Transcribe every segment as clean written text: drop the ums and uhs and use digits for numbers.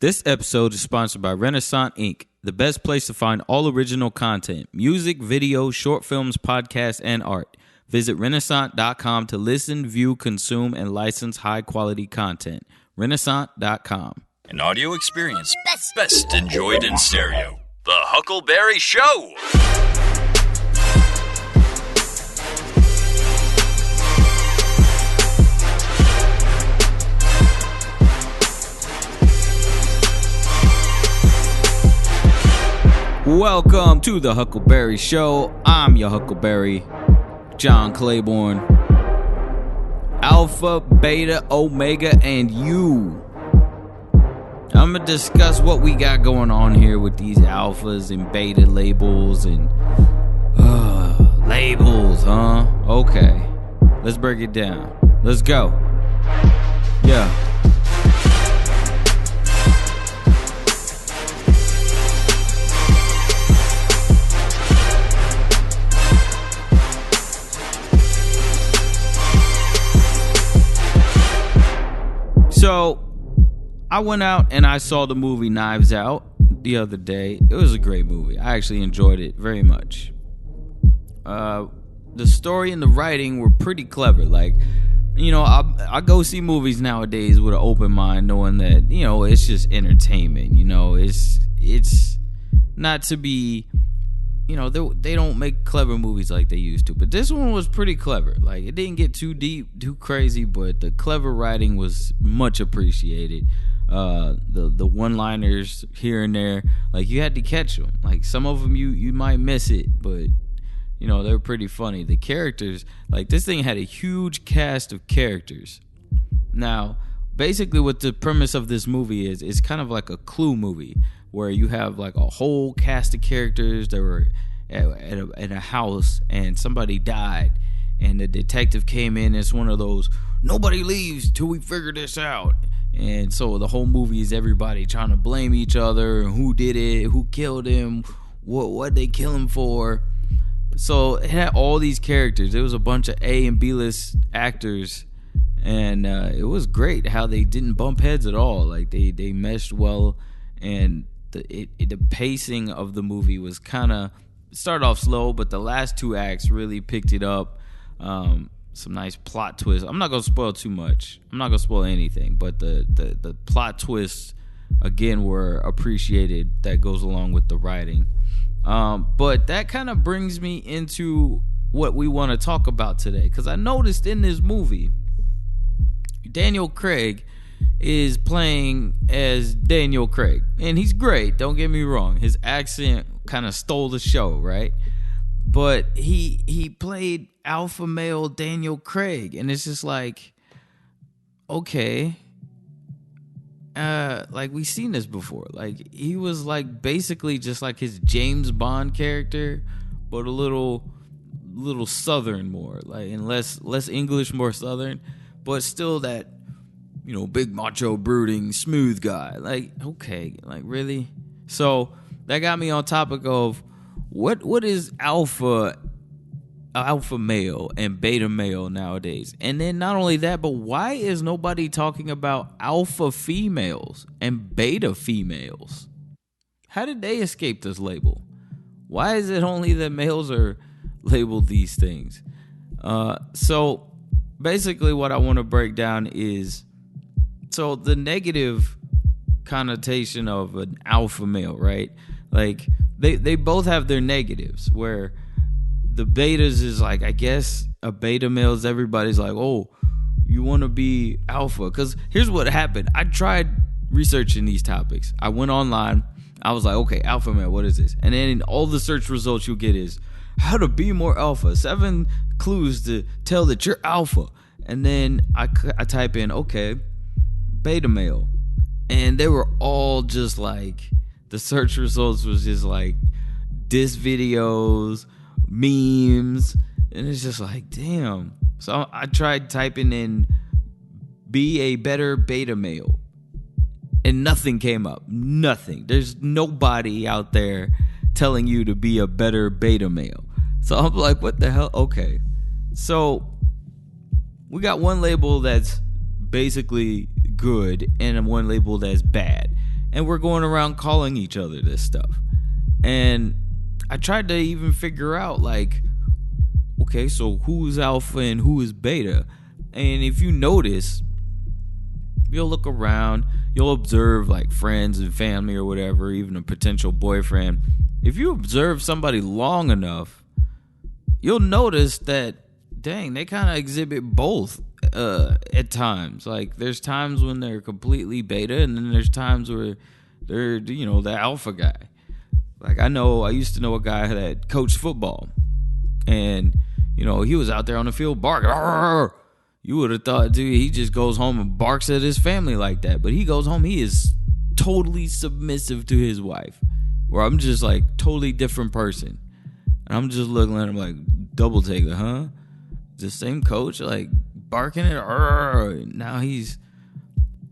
This episode is sponsored by Renaissance Inc., the best place to find all original content, music, videos, short films, podcasts, and art. Visit Renaissance.com to listen, view, consume, and license high-quality content. Renaissance.com. An audio experience best enjoyed in stereo. The Huckleberry Show! Welcome to the Huckleberry Show. I'm your Huckleberry, John Claborn. Alpha, Beta, Omega, and U. I'm going to discuss what we got going on here with these alphas and beta labels and labels, huh? Okay. Let's break it down. Let's go. Yeah. So, I went out and I saw the movie Knives Out the other day. It was a great movie. I actually enjoyed it very much. The story and the writing were pretty clever. Like, you know, I go see movies nowadays with an open mind, knowing that, you know, it's just entertainment. You know, it's not to be, you know, they don't make clever movies like they used to. But this one was pretty clever. Like, it didn't get too deep, too crazy, but the clever writing was much appreciated. The one-liners here and there, like, you had to catch them. Like, some of them you might miss it, but, you know, they're pretty funny. The characters, like, this thing had a huge cast of characters. Now, basically what the premise of this movie is, it's kind of like a Clue movie, where you have like a whole cast of characters that were at a house and somebody died, and the detective came in. It's one of those, nobody leaves till we figure this out. And so the whole movie is everybody trying to blame each other, who did it, who killed him, what they kill him for. So it had all these characters. It was a bunch of A and B list actors, and it was great how they didn't bump heads at all. Like, they meshed well, and the pacing of the movie was kind of started off slow, but the last two acts really picked it up. Some nice plot twists. I'm not gonna spoil too much. I'm not gonna spoil anything, but the plot twists again were appreciated. That goes along with the writing. But that kind of brings me into what we want to talk about today, because I noticed in this movie, Daniel Craig is playing as Daniel Craig, and he's great, don't get me wrong. His accent kind of stole the show, right? But he played alpha male Daniel Craig, and it's just like, okay, like, we've seen this before. Like, he was like basically just like his James Bond character, but a little southern more, like, and less English, more southern, but still that, you know, big macho brooding smooth guy. Like, okay, like, really? So that got me on topic of what is alpha male and beta male nowadays. And then not only that, but why is nobody talking about alpha females and beta females? How did they escape this label? Why is it only that males are labeled these things? So basically what I want to break down is, so the negative connotation of an alpha male, right? Like, they both have their negatives, where the betas is like, I guess a beta male is everybody's like, oh, you want to be alpha? Because here's what happened. I tried researching these topics. I went online. I was like, okay, alpha male, what is this? And then in all the search results you'll get is how to be more alpha. 7 clues to tell that you're alpha. And then I type in, okay, beta male, and they were all just like, the search results was just like diss videos, memes, and it's just like, damn. So I tried typing in be a better beta male, and nothing came up. Nothing. There's nobody out there telling you to be a better beta male. So I'm like, what the hell? Okay, so we got one label that's basically good and one label that's bad. And we're going around calling each other this stuff. And I tried to even figure out, like, okay, so who is alpha and who is beta? And if you notice, you'll look around, you'll observe like friends and family or whatever, even a potential boyfriend. If you observe somebody long enough, you'll notice that, dang, they kind of exhibit both at times. Like, there's times when they're completely beta, and then there's times where they're, the alpha guy. Like, I used to know a guy that coached football, and, he was out there on the field barking. Arr! You would have thought, dude, he just goes home and barks at his family like that. But he goes home, he is totally submissive to his wife. Where I'm just like, totally different person. And I'm just looking at him like, double take it, huh? The same coach, like, barking at her. Now he's,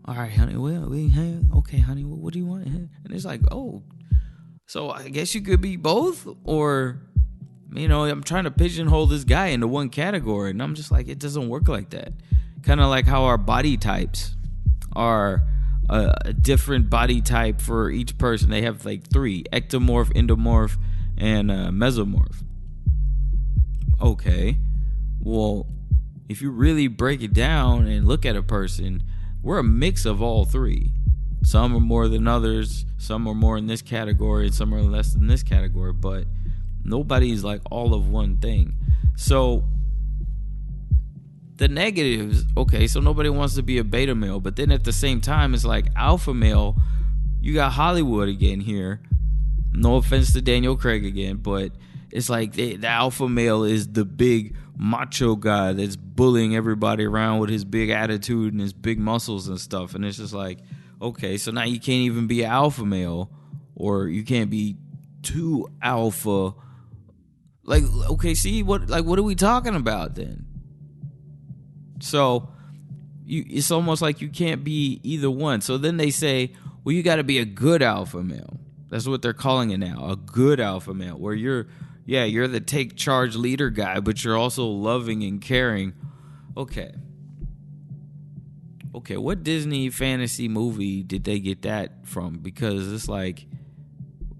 all right, honey, okay, honey, what do you want? And it's like, oh, so I guess you could be both? Or, I'm trying to pigeonhole this guy into one category. And I'm just like, it doesn't work like that. Kind of like how our body types are a different body type for each person. They have like 3: ectomorph, endomorph, and mesomorph. Okay, well, if you really break it down and look at a person, we're a mix of all 3. Some are more than others, some are more in this category, and some are less in this category, but nobody's like all of one thing. So the negatives, okay, so nobody wants to be a beta male, but then at the same time, it's like alpha male. You got Hollywood again here. No offense to Daniel Craig again, but it's like the alpha male is the big macho guy that's bullying everybody around with his big attitude and his big muscles and stuff. And it's just like, okay, so now you can't even be an alpha male, or you can't be too alpha. Like, okay, see, what are we talking about then? So it's almost like you can't be either one. So then they say, well, you got to be a good alpha male. That's what they're calling it now, a good alpha male, where you're the take charge leader guy, but you're also loving and caring. Okay, what Disney fantasy movie did they get that from? Because it's like,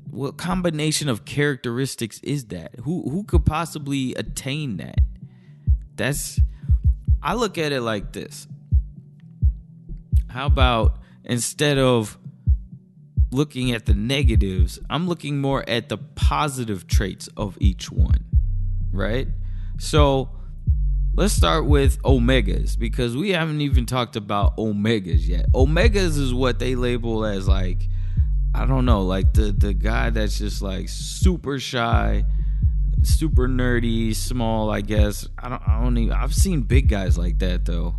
what combination of characteristics is that? Who could possibly attain that? I look at it like this. How about, instead of looking at the negatives, I'm looking more at the positive traits of each one, right? So let's start with omegas, because we haven't even talked about omegas yet. Omegas is what they label as, like, I don't know, like the guy that's just like super shy, super nerdy, small, I guess. I've seen big guys like that though,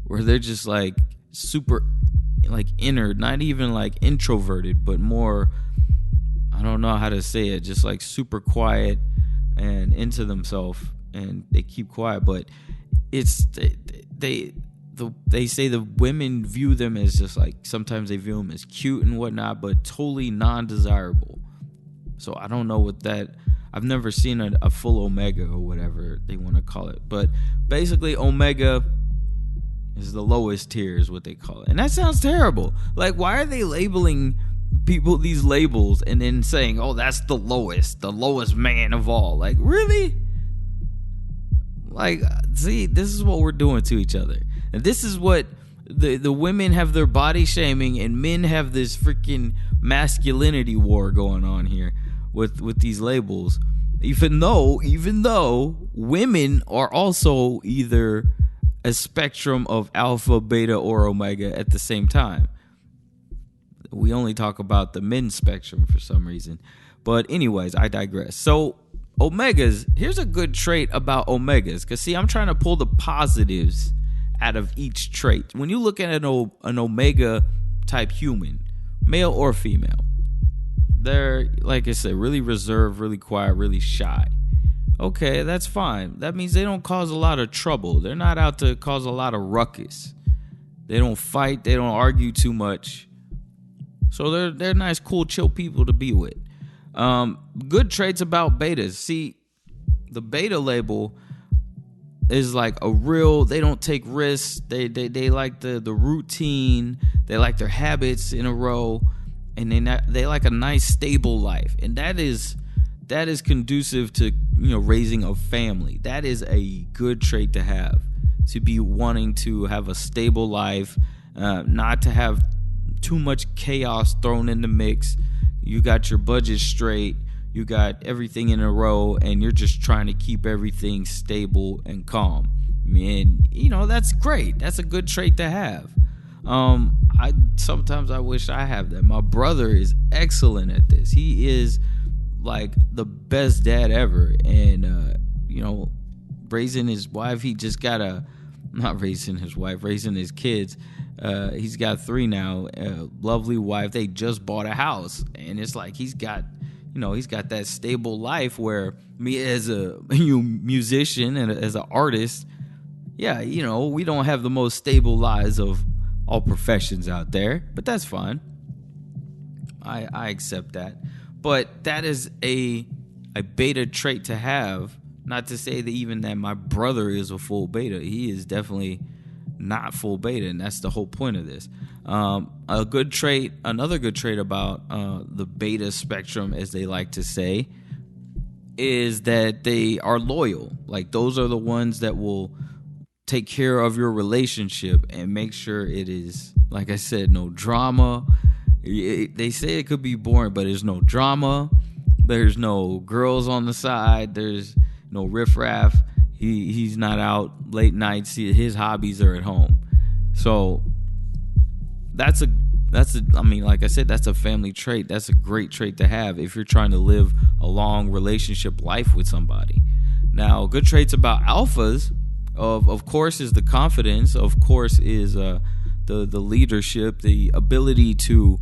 where they're just like super like inner, not even like introverted, but more, I don't know how to say it, just like super quiet and into themselves, and they keep quiet. But it's they say the women view them as just like, sometimes they view them as cute and whatnot, but totally non-desirable. So I don't know what that, I've never seen a full omega or whatever they want to call it. But basically omega is the lowest tier is what they call it. And that sounds terrible. Like, why are they labeling people these labels and then saying, oh, that's the lowest man of all? Like, really? Like, see, this is what we're doing to each other. And this is what the women have their body shaming, and men have this freaking masculinity war going on here with these labels. Even though women are also either a spectrum of alpha, beta, or omega at the same time. We only talk about the men's spectrum for some reason. But anyways, I digress. So omegas, here's a good trait about omegas, because see, I'm trying to pull the positives out of each trait. When you look at an omega type human, male or female, they're, like I said, really reserved, really quiet, really shy. Okay, that's fine. That means they don't cause a lot of trouble. They're not out to cause a lot of ruckus. They don't fight. They don't argue too much. So they're nice, cool, chill people to be with. Good traits about betas. See, the beta label is like a real, they don't take risks. They like the routine. They like their habits in a row. and they like a nice stable life, and that is conducive to raising a family. That is a good trait to have, to be wanting to have a stable life, not to have too much chaos thrown in the mix. You got your budget straight, you got everything in a row, and you're just trying to keep everything stable and calm. Man, that's great. That's a good trait to have. Sometimes I wish I have that. My brother is excellent at this. He is like the best dad ever, and raising his wife. He just got not raising his wife, raising his kids. He's got 3 now. Lovely wife. They just bought a house, and it's like he's got that stable life. Where me as a musician and as an artist, we don't have the most stable lives of all professions out there, but that's fine. I accept that. But that is a beta trait to have. Not to say that my brother is a full beta. He is definitely not full beta, and that's the whole point of this. Another good trait about the beta spectrum, as they like to say, is that they are loyal. Like, those are the ones that will take care of your relationship and make sure it is, like I said, no drama. They say it could be boring, but there's no drama. There's no girls on the side. There's no riffraff. He's not out late nights. His hobbies are at home. So that's like I said, that's a family trait. That's a great trait to have if you're trying to live a long relationship life with somebody. Now, good traits about alphas, of course, is the confidence. Of course, is the leadership, the ability to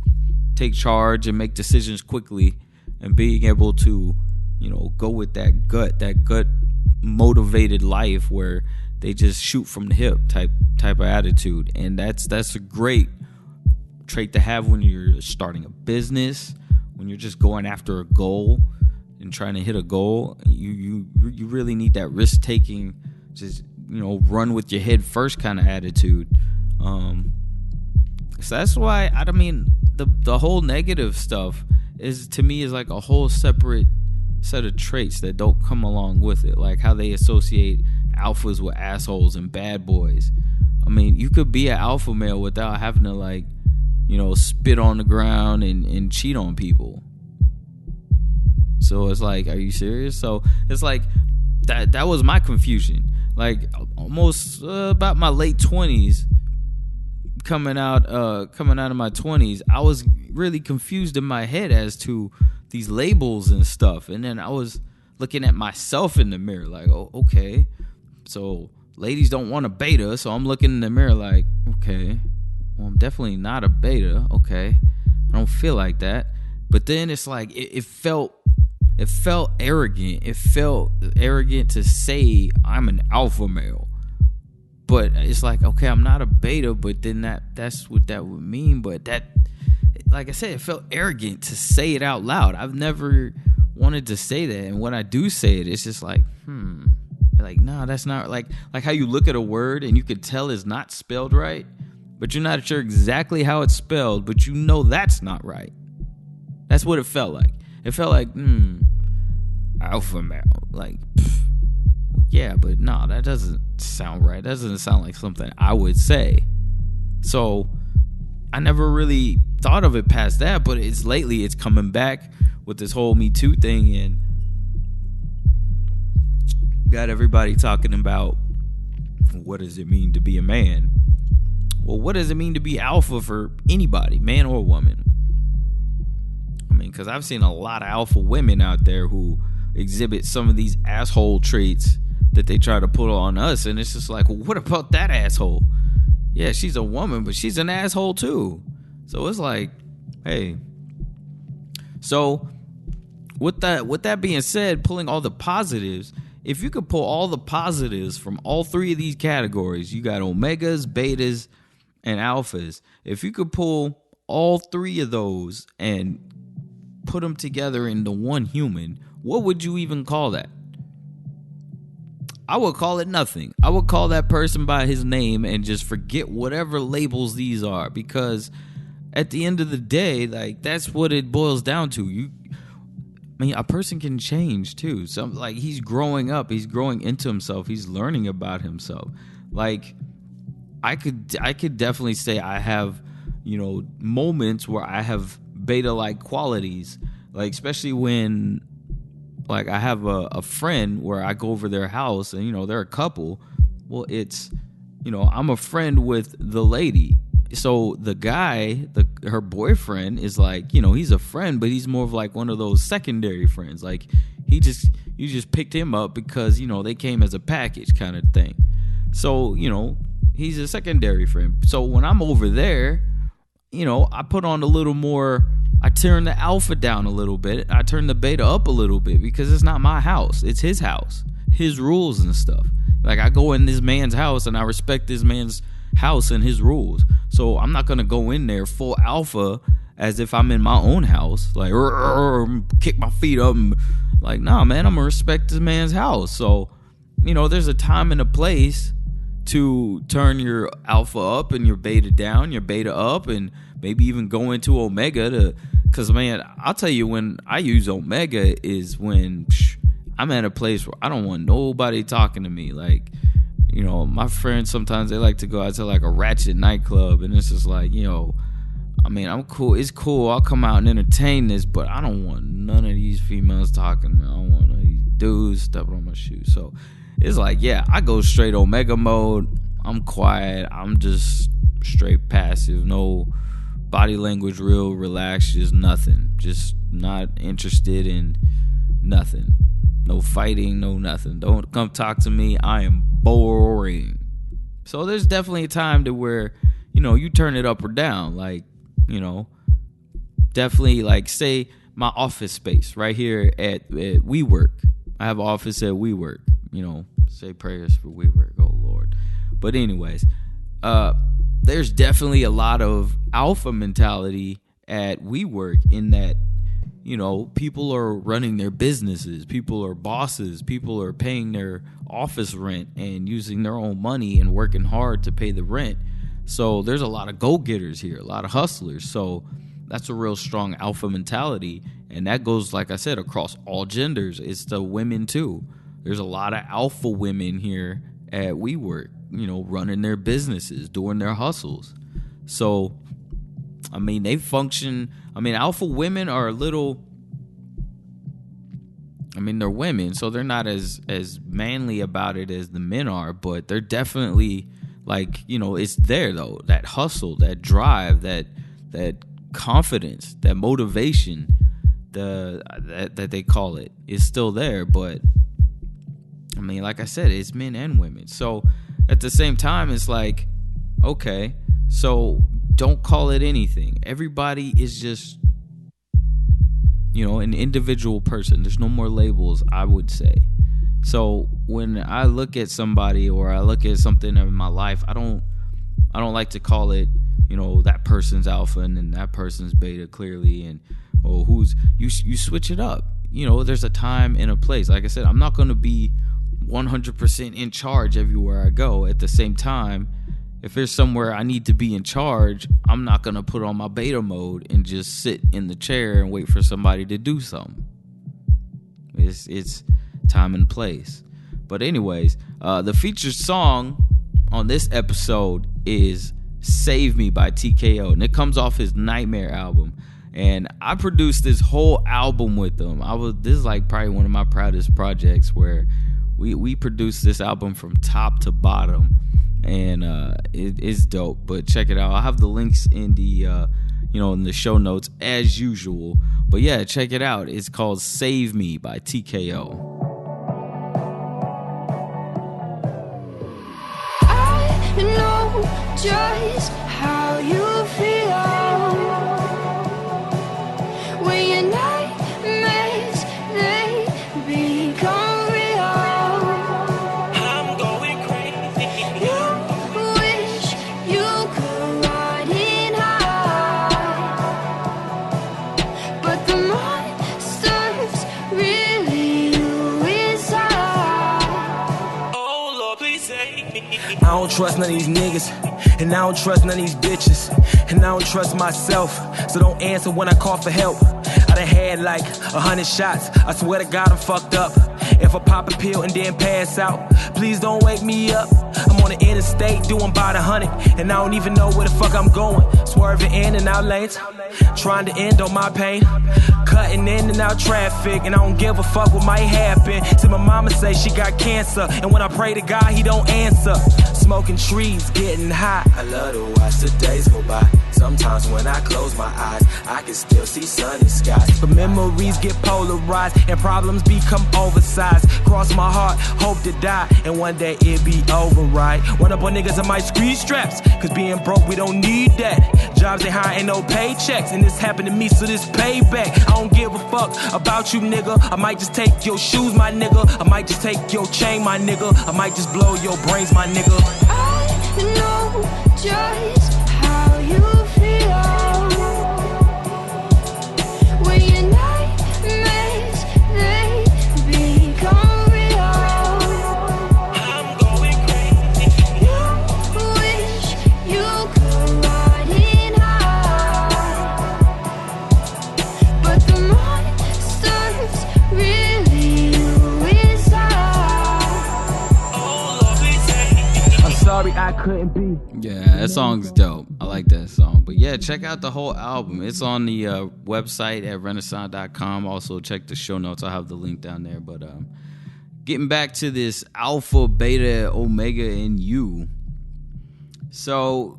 take charge and make decisions quickly, and being able to, go with that gut motivated life where they just shoot from the hip type of attitude. And that's a great trait to have when you're starting a business, when you're just going after a goal and trying to hit a goal. You really need that risk taking, just run with your head first kind of attitude. So that's why the whole negative stuff is, to me, is like a whole separate set of traits that don't come along with it. Like how they associate alphas with assholes and bad boys. You could be an alpha male without having to spit on the ground and cheat on people. So it's like, are you serious? So it's like that was my confusion. Like, almost about my late 20s, coming out of my 20s, I was really confused in my head as to these labels and stuff. And then I was looking at myself in the mirror like, oh, okay, so ladies don't want a beta. So I'm looking in the mirror like, okay, well, I'm definitely not a beta. Okay, I don't feel like that. But then it's like it felt arrogant. It felt arrogant to say I'm an alpha male. But it's like, okay, I'm not a beta, but then that's what that would mean. But that, like I said, it felt arrogant to say it out loud. I've never wanted to say that. And when I do say it, it's just like, like, no, that's not like how you look at a word and you could tell it's not spelled right, but you're not sure exactly how it's spelled, but that's not right. That's what it felt like. It felt like, alpha male. Like, yeah, but no, that doesn't sound right. That doesn't sound like something I would say. So I never really thought of it past that, but lately it's coming back with this whole Me Too thing, and got everybody talking about, what does it mean to be a man? Well, what does it mean to be alpha for anybody, man or woman? Because I've seen a lot of alpha women out there who exhibit some of these asshole traits that they try to put on us, and it's just like, well, what about that asshole? Yeah, she's a woman, but she's an asshole too. So it's like, hey. So with that being said, pulling all the positives, if you could pull all the positives from all 3 of these categories, you got omegas, betas, and alphas. If you could pull all 3 of those and put them together into one human, what would you even call that? I would call it nothing. I would call that person by his name and just forget whatever labels these are, because at the end of the day, like, that's what it boils down to. A person can change too. So like, he's growing up, he's growing into himself, he's learning about himself. Like, I could definitely say I have, moments where I have beta-like qualities, like, especially when, like, I have a friend where I go over their house and, they're a couple. Well, it's, I'm a friend with the lady. So the guy, her boyfriend is like, he's a friend, but he's more of like one of those secondary friends. Like, you just picked him up because, they came as a package kind of thing. So, he's a secondary friend. So when I'm over there, I put on a little more, I turn the alpha down a little bit. I turn the beta up a little bit because it's not my house. It's his house, his rules and stuff. Like, I go in this man's house and I respect this man's house and his rules. So I'm not going to go in there full alpha as if I'm in my own house. Like, kick my feet up. And, like, nah, man, I'm going to respect this man's house. So, there's a time and a place to turn your alpha up and your beta down, your beta up, and maybe even go into omega because, man, I'll tell you, when I use omega is when I'm at a place where I don't want nobody talking to me. Like, my friends, sometimes they like to go out to like a ratchet nightclub, and it's just like, I'm cool. It's cool. I'll come out and entertain this, but I don't want none of these females talking to me. I don't want none of these dudes stepping on my shoes. So it's like, yeah, I go straight omega mode. I'm quiet. I'm just straight passive. No body language, real relaxed, just nothing. Just not interested in nothing. No fighting, no nothing. Don't come talk to me. I am boring. So there's definitely a time to where, you turn it up or down. Like, definitely, like, say my office space right here at WeWork. I have an office at WeWork. Say prayers for WeWork. Oh, Lord. But anyways, there's definitely a lot of alpha mentality at WeWork in that, people are running their businesses. People are bosses. People are paying their office rent and using their own money and working hard to pay the rent. So there's a lot of go-getters here, a lot of hustlers. So that's a real strong alpha mentality. And that goes, like I said, across all genders. It's the women too. There's a lot of alpha women here at WeWork, running their businesses, doing their hustles. So, they function. Alpha women are a little, they're women, so they're not as manly about it as the men are, but they're definitely, like, it's there though. That hustle, that drive, that confidence, that motivation, that they call it, is still there. But like I said, it's men and women. So at the same time, it's like, okay, so don't call it anything. Everybody is just, an individual person. There's no more labels, I would say. So when I look at somebody or I look at something in my life, I don't like to call it, that person's alpha and then that person's beta, clearly, and you switch it up. There's a time and a place. Like I said, I'm not going to be 100% in charge everywhere I go. At the same time, if there's somewhere I need to be in charge, I'm not going to put on my beta mode and just sit in the chair and wait for somebody to do something. It's time and place. But anyways, the featured song on this episode is Save Me by TKO, and it comes off his Nightmare album. And I produced this whole album with them. This is like probably one of my proudest projects, where we produced this album from top to bottom, and it's dope. But check it out. I'll have the links in the in the show notes as usual. But yeah, check it out. It's called Save Me by TKO. I know just how you feel when your nightmares, they become real. I'm going crazy. You wish you could run and hide, but the monster's really you inside. Oh Lord, please save me. I don't trust none of these niggas. And I don't trust none of these bitches. And I don't trust myself. So don't answer when I call for help. I done had like 100 shots. I swear to God I'm fucked up. If I pop a pill and then pass out, please don't wake me up. I'm on the interstate doing about 100. And I don't even know where the fuck I'm going. Swerving in and out lanes, trying to end on my pain. Cutting in and out traffic, and I don't give a fuck what might happen. Till my mama say she got cancer, and when I pray to God, he don't answer. Smoking trees, getting high. I love to watch the days go by. Sometimes when I close my eyes, I can still see sunny skies. But memories get polarized, and problems become oversized. Cross my heart, hope to die, and one day it be over, right? Run up on niggas and might squeeze straps, cause being broke, we don't need that. Jobs ain't high, ain't no paychecks, and this happened to me, so this payback. I don't give a fuck about you, nigga. I might just take your shoes, my nigga. I might just take your chain, my nigga. I might just blow your brains, my nigga. I know just how you feel when your nightmares, they become real. I'm going crazy. You wish you could ride it high, but the monster's really you inside. I'm sorry I couldn't be. Yeah, that song's dope. I like that song. But yeah, check out the whole album. It's on the website at renaissance.com. Also, check the show notes. I'll have the link down there. But getting back to this alpha, beta, omega, and U. So,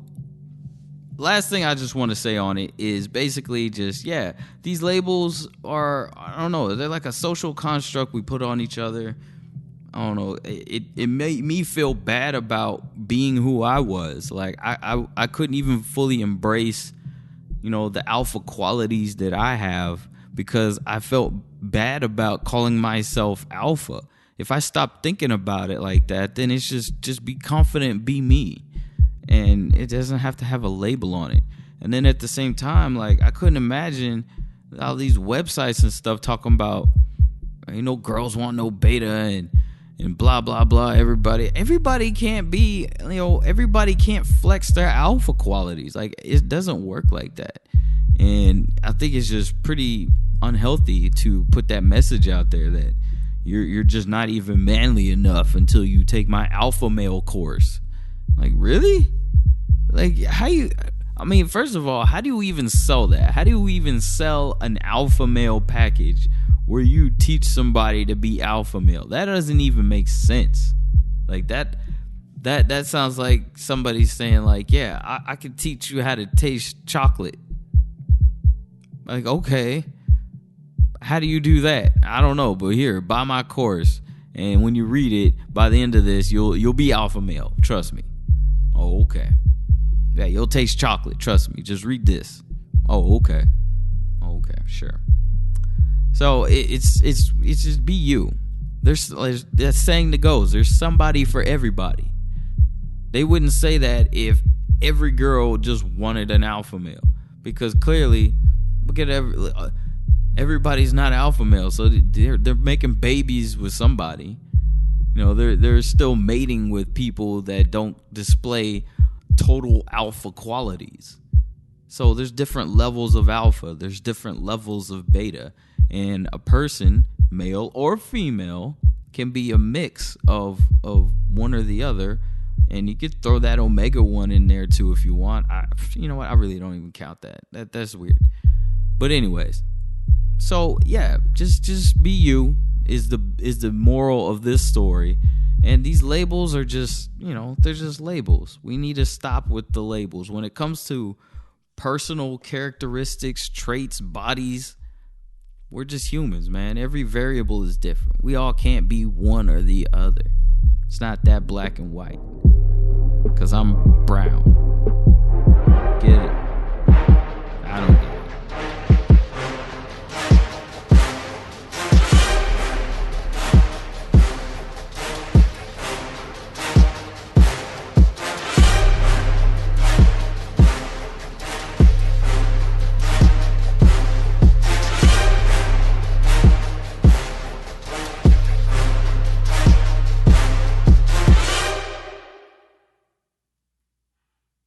last thing I just want to say on it is basically just, yeah, these labels are, I don't know, they're like a social construct we put on each other. I don't know. It made me feel bad about being who I was. Like I couldn't even fully embrace, you know, the alpha qualities that I have because I felt bad about calling myself alpha. If I stopped thinking about it like that, then it's just be confident, be me, and it doesn't have to have a label on it. And then at the same time, like I couldn't imagine all these websites and stuff talking about, you know, girls want no beta and blah, blah, blah. Everybody can't be, you know, everybody can't flex their alpha qualities. Like, it doesn't work like that. And I think it's just pretty unhealthy to put that message out there that you're just not even manly enough until you take my alpha male course. Like, really? Like, first of all, how do you even sell that? How do you even sell an alpha male package where you teach somebody to be alpha male? That doesn't even make sense. Like that sounds like somebody saying like, yeah, I can teach you how to taste chocolate. Like, okay, how do you do that? I don't know, but here, buy my course, and when you read it, by the end of this, you'll be alpha male. Trust me. Oh, okay. Yeah, you'll taste chocolate. Trust me. Just read this. Oh, okay. Okay, sure. So it's just be you. There's that saying that goes, there's somebody for everybody. They wouldn't say that if every girl just wanted an alpha male, because clearly, look at everybody's not alpha male, so they're making babies with somebody. You know, they're still mating with people that don't display total alpha qualities. So there's different levels of alpha. There's different levels of beta. And a person, male or female, can be a mix of one or the other. And you could throw that omega one in there too if you want. You know what? I really don't even count that. That's weird. But anyways, so yeah, just be you is the moral of this story. And these labels are just, you know, they're just labels. We need to stop with the labels. When it comes to personal characteristics, traits, bodies, we're just humans, man. Every variable is different. We all can't be one or the other. It's not that black and white. 'Cause I'm brown.